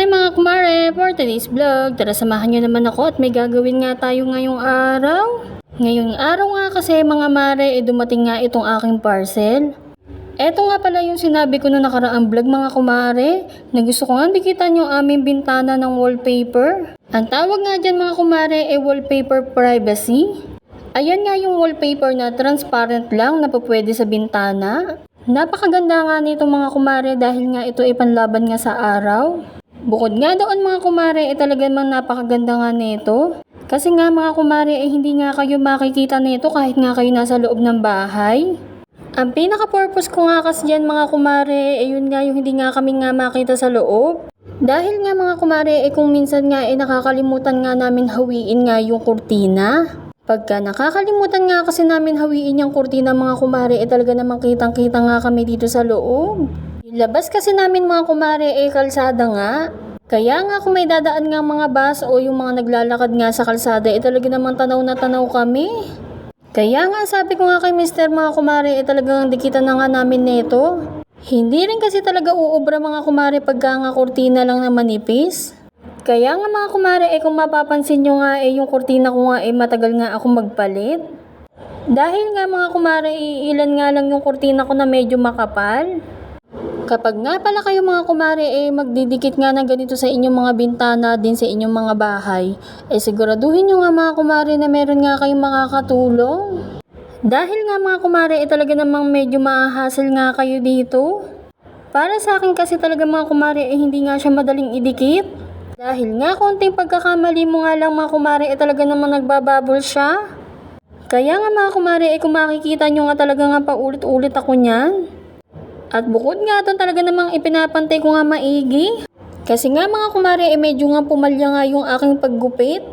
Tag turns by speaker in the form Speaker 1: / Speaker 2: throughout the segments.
Speaker 1: Hi mga kumare! For today's vlog, tara samahan nyo naman ako at may gagawin nga tayo ngayong araw. Ngayong araw nga kasi mga mare, dumating nga itong aking parcel. Eto nga pala yung sinabi ko noong nakaraang vlog mga kumare, na gusto ko nga dikitan yung aming bintana ng wallpaper. Ang tawag nga dyan mga kumare ay wallpaper privacy. Ayan nga yung wallpaper na transparent lang na pwede sa bintana. Napakaganda nga nito mga kumare dahil nga ito ay panlaban nga sa araw. Bukod nga doon mga kumare ay talaga namang napakaganda nga nito. Kasi nga mga kumare ay hindi nga kayo makikita nito kahit nga kayo nasa loob ng bahay. Ang pinaka-purpose ko nga kasi dyan mga kumare ay yun nga yung hindi nga kami nga makita sa loob. Dahil nga mga kumare ay kung minsan nga ay nakakalimutan nga namin hawiin nga yung kurtina. Pagka nakakalimutan nga kasi namin hawiin yung kurtina mga kumare ay talaga namang kitang-kita nga kami dito sa loob. Labas kasi namin mga kumare ay kalsada nga. Kaya nga kung may dadaan nga mga bus o yung mga naglalakad nga sa kalsada ay talaga namang tanaw na tanaw kami. Kaya nga sabi ko nga kay Mr. mga kumare ay talagang dikitan na nga namin neto. Hindi rin kasi talaga uubra mga kumare pagka nga kurtina lang na manipis. Kaya nga mga kumare ay kung mapapansin nyo nga ay yung kurtina ko nga ay matagal nga ako magpalit. Dahil nga mga kumare ilan nga lang yung kurtina ko na medyo makapal. Kapag nga pala kayo mga kumare magdidikit nga ng ganito sa inyong mga bintana din sa inyong mga bahay, siguraduhin nyo nga mga kumare na meron nga kayong makakatulong. Dahil nga mga kumare talaga namang medyo ma-hassle nga kayo dito. Para sa akin kasi talaga mga kumare hindi nga siya madaling idikit. Dahil nga konting pagkakamali mo nga lang mga kumare talaga namang nagbabubble siya. Kaya nga mga kumare kung makikita nyo nga talaga nga paulit-ulit ako niyan. At bukod nga doon talaga namang ipinapantay ko nga maigi. Kasi nga mga kumare medyo nga pumalya nga yung aking paggupit.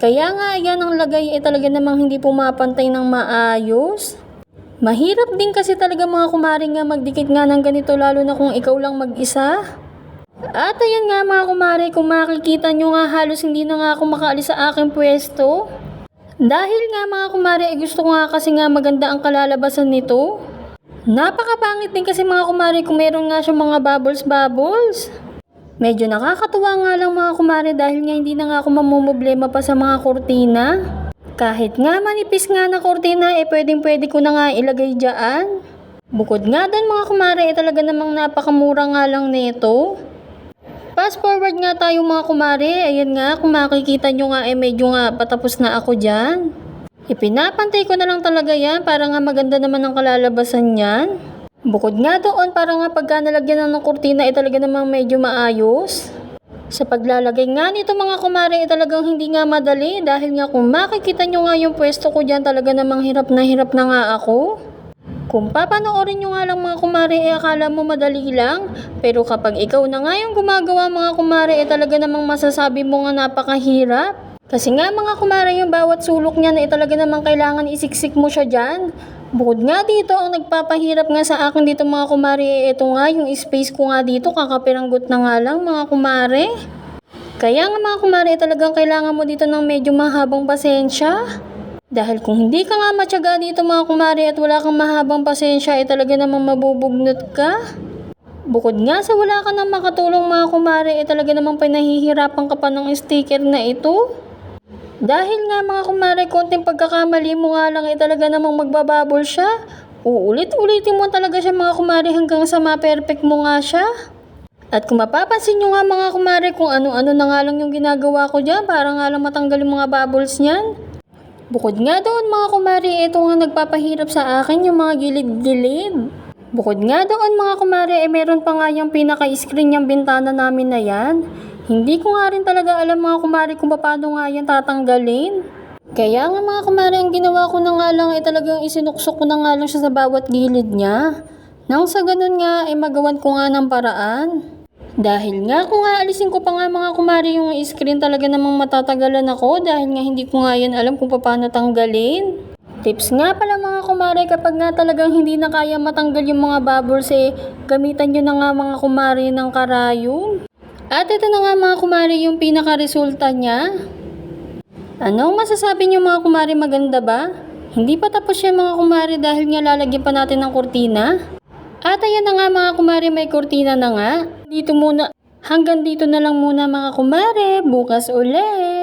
Speaker 1: Kaya nga yan ang lagay talaga namang hindi pumapantay ng maayos. Mahirap din kasi talaga mga kumare nga magdikit nga ng ganito lalo na kung ikaw lang mag-isa. At ayan nga mga kumare kung makikita nyo nga halos hindi na nga ako makaalis sa aking pwesto. Dahil nga mga kumare gusto ko nga kasi nga maganda ang kalalabasan nito. Napakapangit din kasi mga kumare kung meron nga siyang mga bubbles. Medyo nakakatuwa nga lang mga kumare dahil nga hindi na nga ako mamumblema pa sa mga kurtina. Kahit nga manipis nga na kurtina pwedeng ko na nga ilagay dyan. Bukod nga doon mga kumare talaga namang napakamura nga lang nito. Fast forward nga tayo mga kumare, ayan nga kung makikita nyo nga medyo nga patapos na ako dyan. Ipinapantay ko na lang talaga yan para nga maganda naman ang kalalabasan yan. Bukod nga doon para nga pagka nalagyan ng kurtina talaga namang medyo maayos. Sa paglalagay nga nito mga kumare talagang hindi nga madali dahil nga kung makikita nyo nga yung pwesto ko dyan talaga namang hirap na nga ako. Kung papanoorin nyo nga lang mga kumare akala mo madali lang. Pero kapag ikaw na nga yung gumagawa mga kumare talaga namang masasabi mo nga napakahirap. Kasi nga mga kumare yung bawat sulok niya na talaga namang kailangan isiksik mo siya dyan. Bukod nga dito ang nagpapahirap nga sa akin dito mga kumare ito nga yung space ko nga dito kakapiranggot na nga lang mga kumare. Kaya nga mga kumare talagang kailangan mo dito ng medyo mahabang pasensya. Dahil kung hindi ka nga matyaga dito mga kumare at wala kang mahabang pasensya talaga namang mabubugnot ka. Bukod nga sa wala ka nang makatulong mga kumare talaga namang pinahihirapan ka pa ng sticker na ito. Dahil nga mga kumare konting pagkakamali mo nga lang talaga namang magbabubble siya. Uulit-ulitin mo talaga siya mga kumare hanggang sa ma-perfect mo nga siya. At kung mapapansin nyo nga mga kumare kung ano-ano na nga lang yung ginagawa ko dyan para nga lang matanggal yung mga bubbles niyan. Bukod nga doon mga kumare ito nga nagpapahirap sa akin yung mga gilid-gilid. Bukod nga doon mga kumare meron pa nga yung pinaka-screen yung bintana namin na yan. Hindi ko nga rin talaga alam mga kumare kung paano nga yan tatanggalin. Kaya nga mga kumare ang ginawa ko na nga lang talagang isinuksok ko na nga lang siya sa bawat gilid niya. Nang sa ganun nga magawan ko nga ng paraan. Dahil nga kung aalisin ko pa nga mga kumare yung screen talaga namang matatagalan ako dahil nga hindi ko nga yan alam kung paano tanggalin. Tips nga pala mga kumare kapag nga talagang hindi na kaya matanggal yung mga bubbles gamitan nyo na nga mga kumare ng karayom. At ito na nga mga kumare yung pinaka-resulta niya. Anong masasabi niyo mga kumare maganda ba? Hindi pa tapos yan mga kumare dahil nga lalagyan pa natin ng kurtina. At ayan na nga mga kumare may kurtina na nga. Hanggang dito na lang muna mga kumare, bukas ulit.